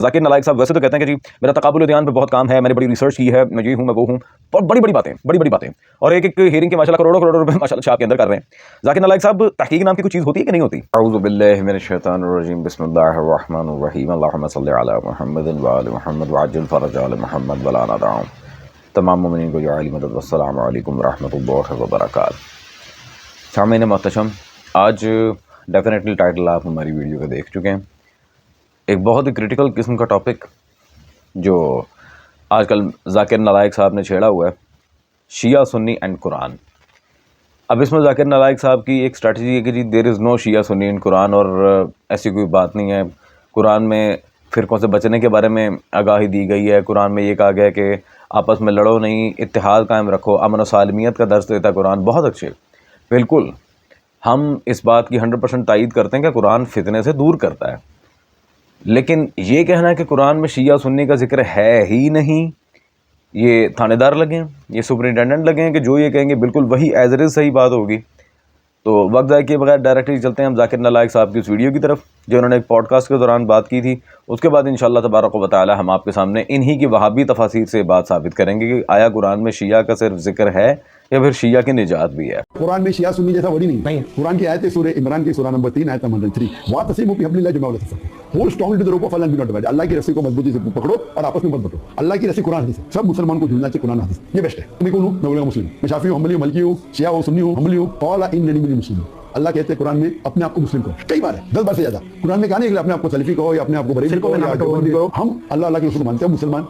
ذاکر نالائق صاحب ویسے تو کہتے ہیں کہ جی میرا تقابل دیان پہ بہت کام ہے، میں نے بڑی ریسرچ کی ہے، میں یہ ہوں میں وہ ہوں، اور بڑی بڑی باتیں اور ایک ہیرنگ کے ماشاءاللہ کروڑوں روپے ماشاءاللہ شاپ کے اندر کر رہے ہیں۔ ذاکر نالائق صاحب تحقیق نام کی کوئی چیز ہوتی ہے کہ نہیں ہوتی؟ اعوذ باللہ من الشیطان الرجیم، بسم اللہ الرحمن الرحیم، اللہم صلی علی محمد وآل محمد وعجل فرج آل محمد ولا ندعهم۔ تمام مومنین کو عالی مدد، والسلام علیکم ورحمۃ اللہ وبرکاتہ۔ سامعین محتشم، آج ڈیفینیٹلی ٹائٹل آپ ہماری ویڈیو کا دیکھ چکے ہیں، ایک بہت ہی کرٹیکل قسم کا ٹاپک جو آج کل ذاکر نالائق صاحب نے چھیڑا ہوا ہے، شیعہ سنی اینڈ قرآن۔ اب اس میں ذاکر نالائق صاحب کی ایک اسٹریٹجی ہے کہ جی دیر از نو شیعہ سنی ان قرآن، اور ایسی کوئی بات نہیں ہے۔ قرآن میں فرقوں سے بچنے کے بارے میں آگاہی دی گئی ہے، قرآن میں یہ کہا گیا ہے کہ آپس میں لڑو نہیں، اتحاد قائم رکھو، امن و سالمیت کا درس دیتا ہے قرآن۔ بہت اچھے، بالکل ہم اس بات کی 100% تائید کرتے ہیں کہ قرآن فتنے سے دور کرتا ہے، لیکن یہ کہنا ہے کہ قرآن میں شیعہ سنی کا ذکر ہے ہی نہیں، یہ تھانے دار لگے ہیں، یہ سپرنٹینڈنٹ لگے ہیں کہ جو یہ کہیں گے بالکل وہی ایز اٹ از صحیح بات ہوگی۔ تو وقت ضائع کیے بغیر ڈائریکٹلی چلتے ہیں ہم ذاکر نالائق صاحب کی اس ویڈیو کی طرف جو انہوں نے ایک پوڈ کاسٹ کے دوران بات کی تھی۔ اس کے بعد انشاءاللہ تبارک و تعالی ہم آپ کے سامنے انہی کی وہابی تفاسیر سے بات ثابت کریں گے کہ آیا قرآن میں شیعہ کا صرف ذکر ہے یا پھر شیعہ کی نجات بھی ہے۔ قرآن میں شیعہ سنی جیسا ورڈ ہی نہیں۔ قرآن کی آیت سورہ عمران کی سورہ نمبر 3 آیت نمبر 3، وَاعْتَصِمُوا بِحَبْلِ اللَّهِ جَمِيعًا وَلَا تَفَرَّقُوا، hold strongly to the rope of Allah and do not divide. Allah کی رسی کو مضبوطی سے پکڑو اور آپس میں مت بٹو۔ اللہ کی رسی قرآن حدیث ہے، سب مسلمان کو جھولنا چاہیے قرآن حدیث، یہ بیسٹ ہے۔ میں کون ہوں؟ میں بولوں گا مسلم، میں شافعی ہوں، حنبلی ہوں، مالکی ہوں، شیعہ ہوں، سنی ہوں، حنبلی ہوں، قال اننی من المسلمین۔ اللہ کہتے ہیں قرآن میں اپنے آپ کو مسلم کہو، کئی بار ہے، 10 بار سے زیادہ قرآن میں کہا نہیں کہ اپنے آپ کو سلفی کہو یا اپنے آپ کو بریلوی کہو یا دیوبندی کہو۔ ہم اللہ کے رسول مانتے ہیں، مسلمان۔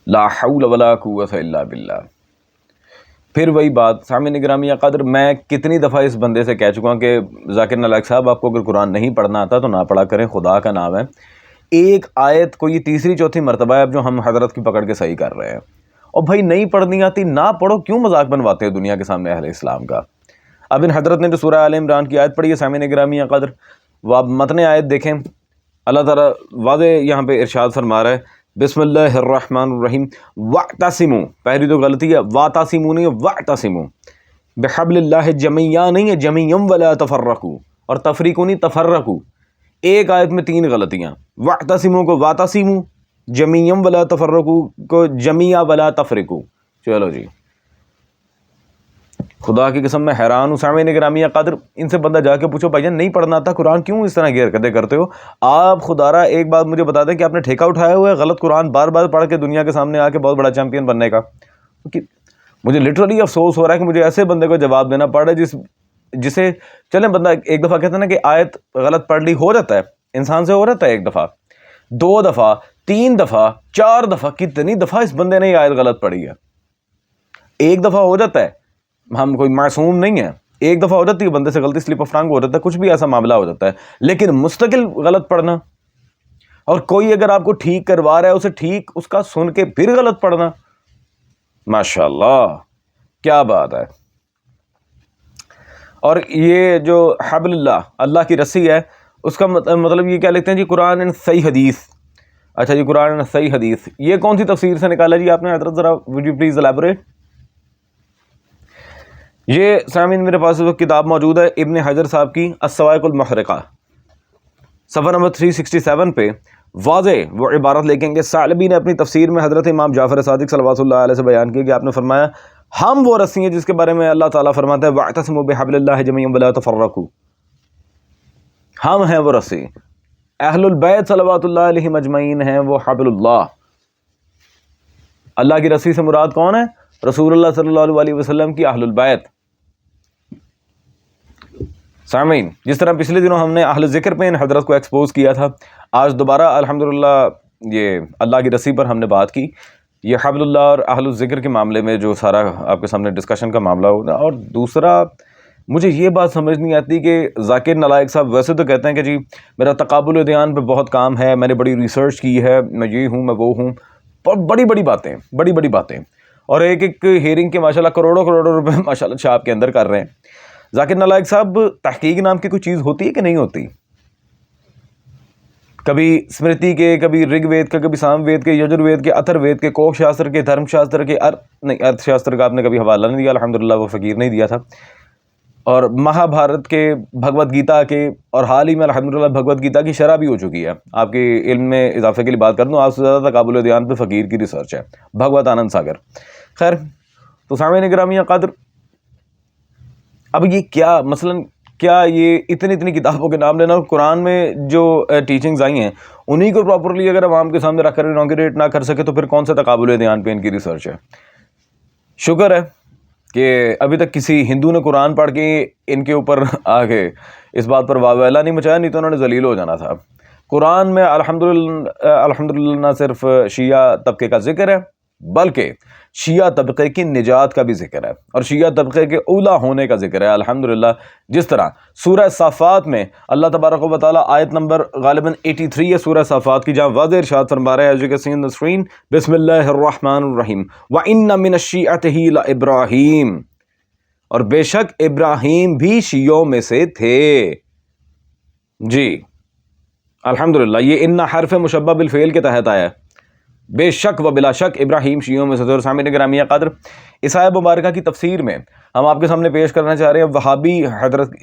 لا حول ولا قوت الا باللہ۔ پھر وہی بات، سامعین گرامی قدر، میں کتنی دفعہ اس بندے سے کہہ چکا ہوں کہ ذاکر نالائق صاحب آپ کو اگر قرآن نہیں پڑھنا آتا تو نہ پڑھا کریں، خدا کا نام ہے۔ ایک آیت کو یہ تیسری چوتھی مرتبہ ہے اب جو ہم حضرت کی پکڑ کے صحیح کر رہے ہیں، اور بھائی نہیں پڑھنی آتی نہ پڑھو، کیوں مذاق بنواتے ہو دنیا کے سامنے اہل اسلام کا؟ اب ان حضرت نے جو سورہ آل عمران کی آیت پڑھی ہے سامعین گرامی قدر، وہ آپ متن آیت دیکھیں، اللہ تعالیٰ واضح یہاں پہ ارشاد فرما رہا ہے، بسم اللہ الرحمن الرحیم وَاعْتَصِمُوا، پہلی تو غلطی ہے، وَاعْتَصِمُوا نہیں ہے، وَاعْتَصِمُوا، بِحَبْلِ اللَّهِ جَمِيعًا نہیں ہے، جَمِيعًا وَلَا تَفَرَّقُوا، اور تفریقوا نہیں، تفرقوا۔ ایک آیت میں 3 غلطیاں، وَاعْتَصِمُوا کو وَاعْتَصِمُوا، جَمِيعًا وَلَا تَفَرَّقُوا کو جَمِيعًا وَلَا تَفْرِقُوا۔ چلو جی، خدا کی قسم میں حیران ہوں سامعین گرامی قدر، ان سے بندہ جا کے پوچھو بھائی جان نہیں پڑھنا آتا قرآن، کیوں اس طرح کی حرکتیں کرتے ہو آپ؟ خدا را ایک بات مجھے بتا دیں کہ آپ نے ٹھیکہ اٹھایا ہوا ہے غلط قرآن بار بار پڑھ کے دنیا کے سامنے آ کے بہت بڑا چیمپئن بننے کا؟ مجھے لٹرلی افسوس ہو رہا ہے کہ مجھے ایسے بندے کو جواب دینا پڑ رہا ہے جسے چلیں بندہ ایک دفعہ کہتا ہے نا کہ آیت غلط پڑھ لی، ہو جاتا ہے انسان سے، ہو جاتا ہے 1 دفعہ 2 دفعہ 3 دفعہ 4 دفعہ، کتنی دفعہ اس بندے نے یہ آیت غلط پڑھی ہے؟ 1 دفعہ ہو جاتا ہے، ہم کوئی معصوم نہیں ہے، 1 دفعہ ہو جاتی ہے بندے سے غلطی، سلپ آف ٹنگ ہو جاتا ہے، کچھ بھی ایسا معاملہ ہو جاتا ہے، لیکن مستقل غلط پڑھنا، اور کوئی اگر آپ کو ٹھیک کروا رہا ہے اسے ٹھیک اس کا سن کے پھر غلط پڑھنا، ماشاءاللہ کیا بات ہے۔ اور یہ جو حبل اللہ، اللہ کی رسی ہے، اس کا مطلب یہ کیا لکھتے ہیں جی؟ قرآن اینڈ صحیح حدیث۔ اچھا جی، قرآن اینڈ صحیح حدیث، یہ کون سی تفسیر سے نکالا جی آپ نے حضرت؟ ذرا وڈ یو پلیز الیبوریٹ۔ یہ سامعین میرے پاس وہ کتاب موجود ہے ابن حجر صاحب کی الصواعق المحرقہ، صفحہ نمبر 367 پہ واضح وہ عبارت لکھیں گے، ثعلبی نے اپنی تفسیر میں حضرت امام جعفر صادق صلوات اللہ علیہ سے بیان کیا کہ آپ نے فرمایا ہم وہ رسی ہیں جس کے بارے میں اللہ تعالیٰ فرماتا ہے وَاعْتَصِمُوا بِحَبْلِ اللَّهِ جَمِيعًا وَلَا تَفَرَّقُوا، ہم ہیں وہ رسی، اہل البیت صلوات اللہ علیہ مجمعین ہیں وہ حبل اللہ۔ اللہ کی رسی سے مراد کون ہے؟ رسول اللہ صلی اللہ علیہ وسلم کی اہل البیت۔ سامعین، جس طرح پچھلے دنوں ہم نے اہل ذکر پہ ان حضرت کو ایکسپوز کیا تھا، آج دوبارہ الحمدللہ یہ اللہ کی رسی پر ہم نے بات کی، یہ حبل اللہ اور اہل الذکر کے معاملے میں جو سارا آپ کے سامنے ڈسکشن کا معاملہ ہوگا۔ اور دوسرا مجھے یہ بات سمجھ نہیں آتی کہ ذاکر نالائق صاحب ویسے تو کہتے ہیں کہ جی میرا تقابل دیان پہ بہت کام ہے، میں نے بڑی ریسرچ کی ہے، میں یہ ہوں میں وہ ہوں، اور بڑی بڑی باتیں اور ایک ہیرنگ کے ماشاءاللہ کروڑوں روپے ماشاءاللہ شاپ کے اندر کر رہے ہیں۔ ذاکر نالائق صاحب تحقیق نام کی کوئی چیز ہوتی ہے کہ نہیں ہوتی؟ کبھی اسمرتی کے، کبھی رگ وید کے، کبھی سام وید کے، یجر وید کے، اتھر وید کے، کوک شاستر کے، دھرم شاستر کے، نہیں ارتھ شاستر کا آپ نے کبھی حوالہ نہیں دیا، الحمدللہ وہ فقیر نہیں دیا تھا۔ اور مہابھارت کے، بھگوت گیتا کے، اور حال ہی میں الحمدللہ بھگوت گیتا کی شرح بھی ہو چکی ہے. آپ کے علم میں اضافے کے لیے بات کر دوں، آپ سے زیادہ تقابل دیان پہ فقیر کی ریسرچ ہے، بھگوت آنند ساگر. خیر، تو سامعین گرامی قدر، اب یہ کیا مثلاً کیا یہ اتنی کتابوں کے نام لینا، اور قرآن میں جو ٹیچنگز آئی ہیں انہی کو پراپرلی اگر عوام کے سامنے رکھ کر انوگریٹ نہ کر سکے تو پھر کون سا تقابل دیان پہ ان کی ریسرچ ہے. شکر ہے کہ ابھی تک کسی ہندو نے قرآن پڑھ کے ان کے اوپر آگے اس بات پر واویلا نہیں مچایا، نہیں تو انہوں نے ذلیل ہو جانا تھا. قرآن میں الحمدللہ نہ صرف شیعہ طبقے کا ذکر ہے بلکہ شیعہ طبقے کی نجات کا بھی ذکر ہے، اور شیعہ طبقے کے اولا ہونے کا ذکر ہے الحمدللہ. جس طرح سورہ صافات میں اللہ تبارک و تعالیٰ آیت نمبر غالباً 83 ہے سورہ صافات کی، جہاں واضح ارشاد فرما رہا ہے، as you can see on the screen, بسم اللہ الرحمن الرحیم، وَإِنَّ مِنَ الشِّيعَةِ لَإِبْرَاهِيمَ، اور بے شک ابراہیم بھی شیعوں میں سے تھے. جی الحمدللہ، یہ ان حرف مشبہ بالفعل کے تحت آیا ہے. بے شک و بلا شک ابراہیم شیعوں میں سے تھے. اور سامعین گرامی قدر، اس آیت مبارکہ کی تفسیر میں ہم آپ کے سامنے پیش کرنا چاہ رہے ہیں وہابی حضرت،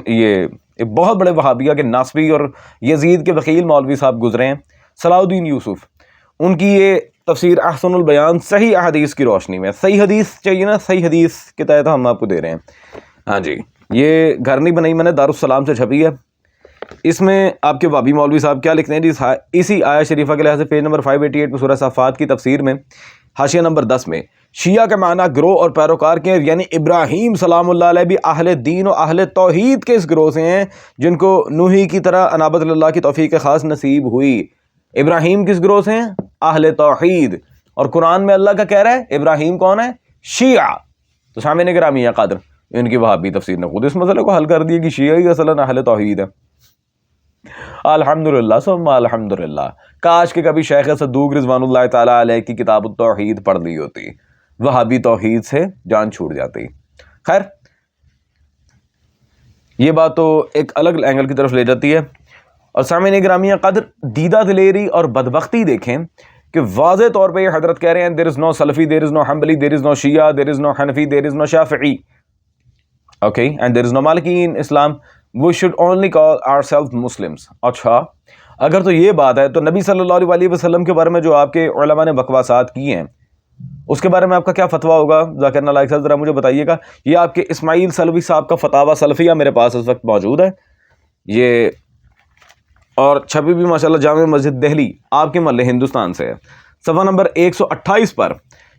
یہ بہت بڑے وہابیہ کے ناصبی اور یزید کے وکیل مولوی صاحب گزرے ہیں، صلاح الدین یوسف. ان کی یہ تفسیر احسن البیان صحیح احادیث کی روشنی میں، صحیح حدیث چاہیے نا، صحیح حدیث کے تحت ہم آپ کو دے رہے ہیں. ہاں جی، یہ گھر نہیں بنائی میں نے، دارالسلام سے چھپی ہے. اس میں آپ کے وابی مولوی صاحب کیا لکھتے ہیں جی، اسی آیت شریفہ کے لحاظ سے پیج نمبر 588 پہ سورہ صافات کی تفسیر میں حاشیہ نمبر 10 میں، شیعہ کا معنی گروہ اور پیروکار کے، یعنی ابراہیم سلام اللہ علیہ بھی اہل دین و اہل توحید کے اس گروہ سے ہیں جن کو نوحی کی طرح انابت اللہ کی توفیق خاص نصیب ہوئی. ابراہیم کس گروہ سے ہیں؟ اہل توحید. اور قرآن میں اللہ کا کہہ رہا ہے ابراہیم کون ہے؟ شیعہ. تو سامعین گرامی قدر، ان کی وہابی تفسیر نے خود اس مسئلے کو حل کر دیا کہ شیعہ ہی اصلاً اہل توحید ہے. الحمدللہ ثم الحمدللہ، کاش کہ کبھی شیخ صدوق رضوان اللہ تعالیٰ علیہ کی کتاب التوحید پڑھ لی ہوتی، وہابی توحید سے جان چھوٹ جاتی. خیر، یہ بات تو ایک الگ اینگل کی طرف لے جاتی ہے. اور سامعین گرامی قدر، دیدہ دلیری اور بدبختی دیکھیں کہ واضح طور پہ یہ حضرت کہہ رہے ہیں there is no selfie, there is no حنبلی، there is no Shia, there is no Hanafi, there is no Shafi'i, okay and there is no مالکی in Islam. We should only call ourselves Muslims. اچھا، اگر تو یہ بات ہے تو نبی صلی اللہ علیہ وسلم کے بارے میں جو آپ کے علماء نے بکواسات کی ہیں اس کے بارے میں آپ کا کیا فتویٰ ہوگا؟ ذاکر نالائق صاحب ذرا مجھے بتائیے گا. یہ آپ کے اسماعیل سلوی صاحب کا فتاویٰ سلفیہ میرے پاس اس وقت موجود ہے، یہ اور چھپی بھی ماشاءاللہ جامع مسجد دہلی آپ کے محلے ہندوستان سے ہے. صفحہ نمبر 128 پر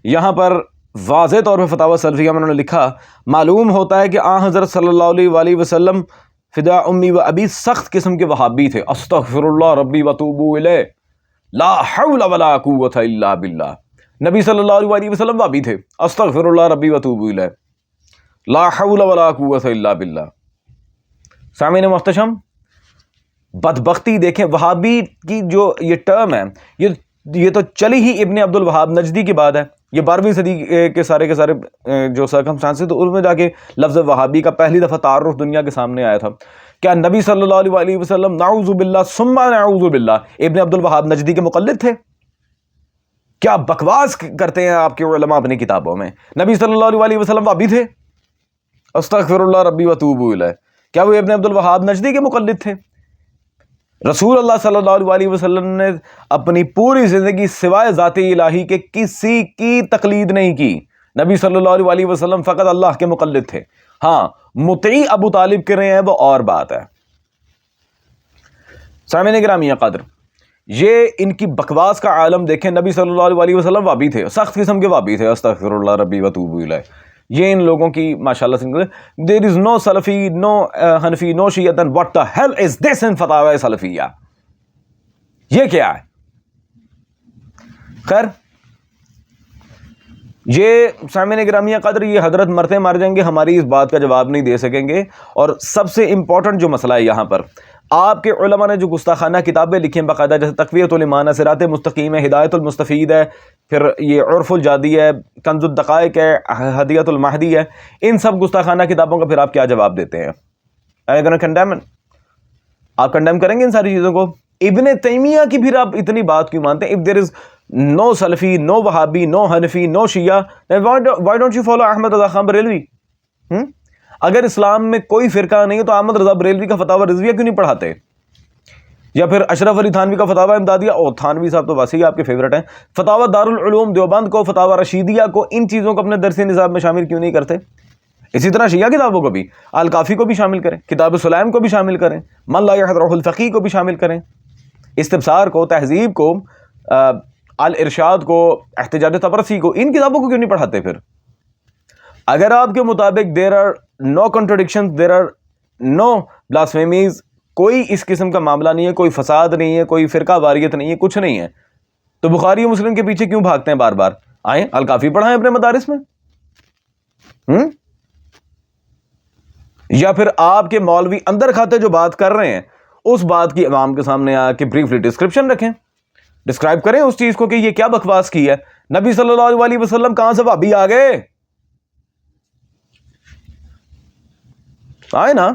یہاں پر واضح طور پہ فتاویٰ سلفیہ میں انہوں نے لکھا، معلوم ہوتا ہے کہ آن حضرت صلی اللہ علیہ وسلم فدا امی و ابی سخت قسم کے وہابی تھے. استغفر اللہ ربی وتوب الیہ، لا حول ولا قوت الا باللہ. نبی صلی اللہ علیہ وسلم وہابی تھے. استغفر اللہ ربی وتوب الیہ، لا حول ولا قوت الا باللہ. سامعین محتشم، بدبختی دیکھیں، وہابی کی جو یہ ٹرم ہے یہ تو چلی ہی ابن عبد الوہاب نجدی کی بات ہے. یہ 12ویں صدی کے سارے جو سرکمسٹانسز تو ان میں جا کے لفظ وہابی کا پہلی دفعہ تعارف دنیا کے سامنے آیا تھا. کیا نبی صلی اللہ علیہ وسلم نعوذ باللہ ثم نعوذ باللہ ابن عبد الوہاب نجدی کے مقلد تھے؟ کیا بکواس کرتے ہیں آپ کے علماء اپنی کتابوں میں؟ نبی صلی اللہ علیہ وسلم وہابی تھے؟ استغفر اللہ ربی وتوب الیہ. کیا وہ ابن عبد الوہاب نجدی کے مقلد تھے؟ رسول اللہ صلی اللہ علیہ وسلم نے اپنی پوری زندگی سوائے ذات الہی کے کسی کی تقلید نہیں کی. نبی صلی اللہ علیہ وسلم فقط اللہ کے مقلد تھے. ہاں، مطیع ابو طالب کر رہے ہیں وہ اور بات ہے. سامعین گرامی قدر، یہ ان کی بکواس کا عالم دیکھیں. نبی صلی اللہ علیہ وسلم وابی تھے، سخت قسم کے وابی تھے. استغفر اللہ ربی وتوب الیہ. یہ ان لوگوں کی ماشاءاللہ سے there is no selfie, no Hanafi, no Shia, then what the hell is this in فتاوی سلفیہ؟ یہ کیا ہے؟ خیر، یہ سامعین گرامی قدر، یہ حضرت مرتے مر جائیں گے، ہماری اس بات کا جواب نہیں دے سکیں گے. اور سب سے امپورٹنٹ جو مسئلہ ہے یہاں پر، آپ کے علماء نے جو گستاخانہ کتابیں لکھی ہیں باقاعدہ، جیسے تقویۃ الایمان ہے، صراط مستقیم ہے، ہدایت المستفید ہے، پھر یہ عرف الجادی ہے، کنز الدقائق ہے، ہدیۃ المہدی ہے، ان سب گستاخانہ کتابوں کا پھر آپ کیا جواب دیتے ہیں؟ آپ کنڈیم کریں گے ان ساری چیزوں کو؟ ابن تیمیہ کی پھر آپ اتنی بات کیوں مانتے ہیں؟ if there is no selfie, no Wahhabi, no Hanafi, no Shia, then why don't you follow Ahmad Raza Khan Barelvi? اگر اسلام میں کوئی فرقہ نہیں ہے تو احمد رضا بریلوی کا فتاوی رضویہ کیوں نہیں پڑھاتے؟ یا پھر اشرف علی تھانوی کا فتاوی امدادیہ، اور تھانوی صاحب تو ویسے ہی آپ کے فیورٹ ہیں، فتاوی دارالعلوم دیوبند کو، فتاوی رشیدیہ کو، ان چیزوں کو اپنے درسی نصاب میں شامل کیوں نہیں کرتے؟ اسی طرح شیعہ کتابوں کو بھی، الکافی کو بھی شامل کریں، کتاب سلیم کو بھی شامل کریں، من لا یحضرہ الفقیہ کو بھی شامل کریں، استبصار کو، تہذیب کو، الارشاد کو، احتجاج طبرسی کو، ان کتابوں کو کیوں نہیں پڑھاتے پھر؟ اگر آپ کے مطابق there are no contradiction, there are no blasphemies, کوئی اس قسم کا معاملہ نہیں ہے، کوئی فساد نہیں ہے، کوئی فرقہ واریت نہیں ہے، کچھ نہیں ہے، تو بخاری و مسلم کے پیچھے کیوں بھاگتے ہیں بار بار؟ آئیں الکافی پڑھائیں اپنے مدارس میں۔ یا پھر آپ کے مولوی اندر کھاتے جو بات کر رہے ہیں اس بات کی عوام کے سامنے آ کے بریفلی ڈسکرپشن رکھیں، ڈسکرائب کریں اس چیز کو کہ یہ کیا بکواس کی ہے۔ نبی صلی اللہ علیہ وسلم کہاں سے بھابی آ گئے؟ آئے نا،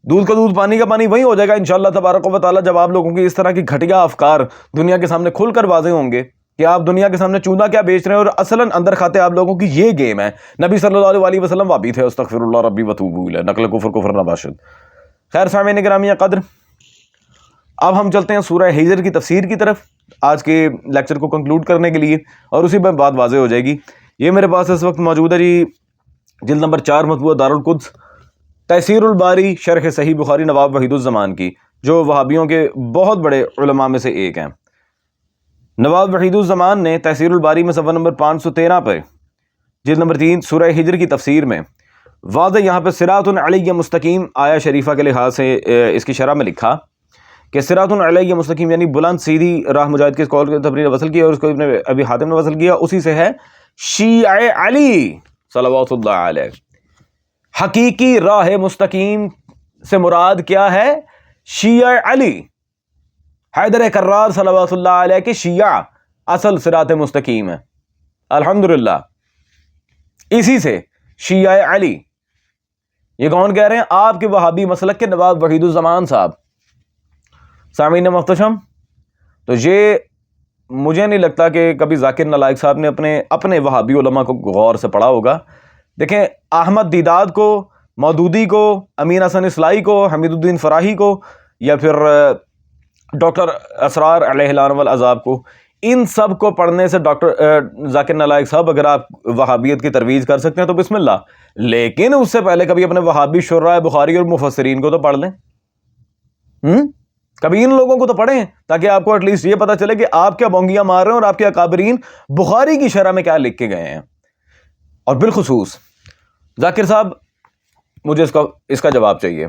دودھ کا دودھ پانی کا پانی وہی ہو جائے گا انشاءاللہ تبارک و تعالی، جب آپ لوگوں کی اس طرح کی گھٹیا افکار دنیا کے سامنے کھل کر واضح ہوں گے کہ آپ دنیا کے سامنے چوندہ کیا بیچ رہے ہیں، اور اصلاً اندر کھاتے آپ لوگوں کی یہ گیم ہے۔ نبی صلی اللہ علیہ وسلم وابی تھے، استغفر اللہ ربی وتوب الیہ، نقل کفر نہ باشد۔ خیر سامعین گرامی قدر، اب ہم چلتے ہیں سورہ ہجر کی تفسیر کی طرف آج کے لیکچر کو کنکلوڈ کرنے کے لیے، اور اسی میں بات واضح ہو جائے گی۔ یہ میرے پاس اس وقت موجود ہے جی جلد نمبر 4 مطبوعہ دارالقدس، تیسیر الباری شرح صحیح بخاری نواب وحید الزمان کی، جو وہابیوں کے بہت بڑے علماء میں سے ایک ہیں۔ نواب وحید الزمان نے تیسیر الباری میں صفحہ نمبر 513 پہ جلد نمبر 3 سورہ ہجر کی تفسیر میں واضح یہاں پہ صراط علیہ مستقیم آیا شریفہ کے لحاظ سے اس کی شرح میں لکھا کہ صراط علیہ مستقیم یعنی بلند سیدھی راہ، مجاہد کے اس قول کی تفسیر وصل کیا اور اس کو ابن ابی حاتم نے وصل کیا، اسی سے ہے شیعہ علی صلوات اللہ علیہ۔ حقیقی راہ مستقیم سے مراد کیا ہے؟ شیعہ علی، حیدر کرار صلوات اللہ علیہ کے شیعہ اصل صراط مستقیم ہے، الحمدللہ اسی سے شیعہ علی۔ یہ کون کہہ رہے ہیں؟ آپ کے وہابی مسلک کے نواب وحید الزمان صاحب۔ سامعین محتشم، تو یہ مجھے نہیں لگتا کہ کبھی ذاکر نالائق صاحب نے اپنے وہابی علماء کو غور سے پڑھا ہوگا۔ دیکھیں، احمد دیداد کو، مودودی کو، امین حسن اصلاحی کو، حمید الدین فراہی کو، یا پھر ڈاکٹر اسرار علیہ لعنہ والعذاب کو، ان سب کو پڑھنے سے ڈاکٹر ذاکر نالائق صاحب اگر آپ وہابیت کی ترویج کر سکتے ہیں تو بسم اللہ، لیکن اس سے پہلے کبھی اپنے وہابی شراح بخاری اور مفسرین کو تو پڑھ لیں، کبھی ان لوگوں کو تو پڑھیں، تاکہ آپ کو ایٹ لیسٹ یہ پتہ چلے کہ آپ کیا بونگیاں مار رہے ہیں اور آپ کے اکابرین بخاری کی شرح میں کیا لکھ کے گئے ہیں۔ اور بالخصوص ذاکر صاحب، مجھے اس کا جواب چاہیے،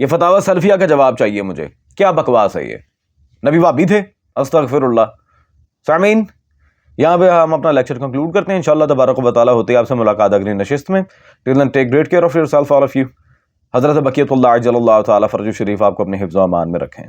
یہ فتاوی سلفیہ کا جواب چاہیے مجھے، کیا بکواس ہے یہ؟ نبی وابی تھے، استغفر اللہ۔ سامعین، یہاں پہ ہم اپنا لیکچر کنکلوڈ کرتے ہیں، انشاءاللہ تبارک و تعالی ہوتے ہیں آپ سے ملاقات اگلی نشست میں۔ Till then take great care of yourself, all of you. حضرت بقیت اللہ عجل اللہ تعالی فرج شریف آپ کو اپنے حفظ و امان میں رکھیں۔